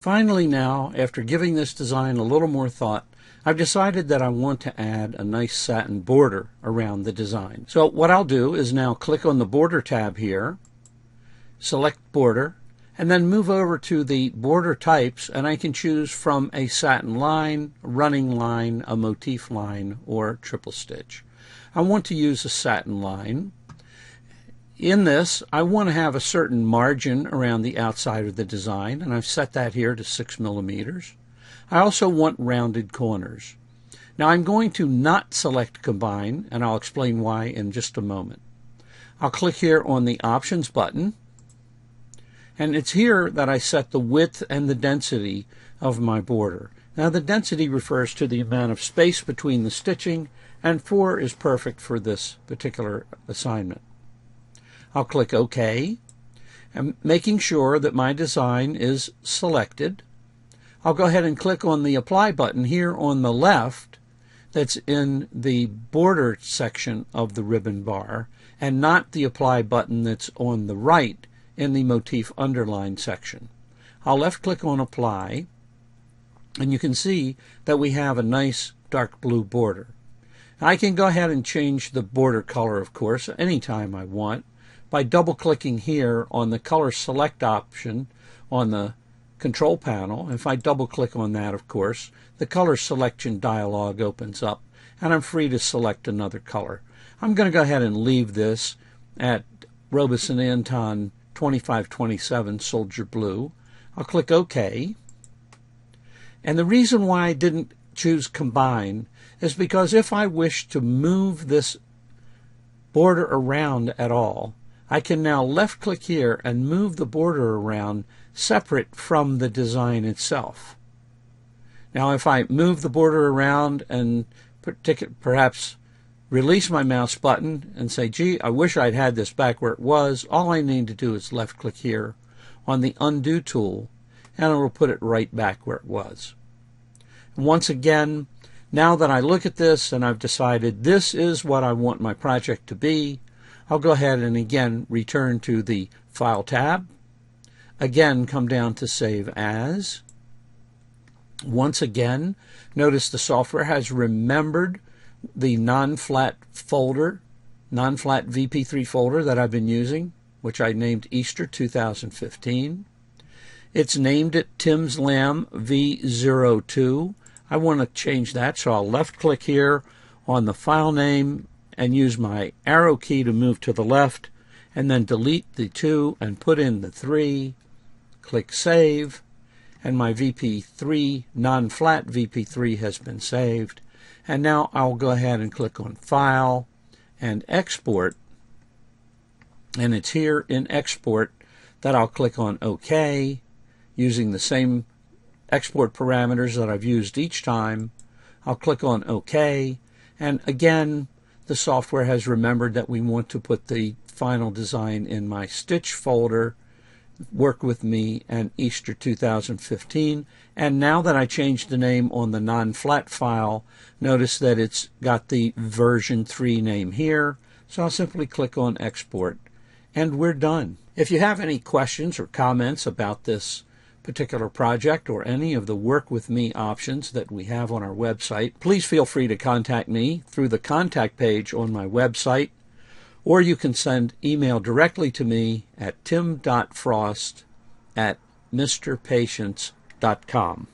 Finally now, after giving this design a little more thought, I've decided that I want to add a nice satin border around the design. So what I'll do is now click on the Border tab here, select Border, and then move over to the Border Types, and I can choose from a satin line, running line, a motif line, or triple stitch. I want to use a satin line. In this, I want to have a certain margin around the outside of the design, and I've set that here to 6 millimeters. I also want rounded corners. Now I'm going to not select Combine, and I'll explain why in just a moment. I'll click here on the Options button, and it's here that I set the width and the density of my border. Now the density refers to the amount of space between the stitching, and 4 is perfect for this particular assignment. I'll click OK, and making sure that my design is selected. I'll go ahead and click on the Apply button here on the left that's in the border section of the ribbon bar, and not the Apply button that's on the right in the motif underline section. I'll left click on Apply, and you can see that we have a nice dark blue border. I can go ahead and change the border color, of course, anytime I want, by double-clicking here on the Color Select option on the Control Panel. If I double-click on that, of course, the Color Selection dialog opens up, and I'm free to select another color. I'm going to go ahead and leave this at Robeson Anton 2527 Soldier Blue. I'll click OK. And the reason why I didn't choose Combine is because if I wish to move this border around at all, I can now left-click here and move the border around separate from the design itself. Now if I move the border around and perhaps release my mouse button and say, gee, I wish I'd had this back where it was, all I need to do is left-click here on the Undo tool, and it will put it right back where it was. And once again, now that I look at this and I've decided this is what I want my project to be, I'll go ahead and again return to the File tab. Again, come down to Save As. Once again, notice the software has remembered the non-flat folder, non-flat VP3 folder that I've been using, which I named Easter 2015. It's named it Tim's Lamb V02. I want to change that, so I'll left-click here on the file name and use my arrow key to move to the left, and then delete the 2 and put in the 3. Click Save, and my VP3, non-flat VP3 has been saved. And now I'll go ahead and click on File and Export, and it's here in Export that I'll click on OK, using the same export parameters that I've used each time. I'll click on OK, and again, the software has remembered that we want to put the final design in my Stitch folder, Work With Me, and Easter 2015. And now that I changed the name on the non-flat file, notice that it's got the version 3 name here. So I'll simply click on Export, and we're done. If you have any questions or comments about this particular project or any of the Work With Me options that we have on our website, please feel free to contact me through the contact page on my website, or you can send email directly to me at tim.frost@mrpatience.com.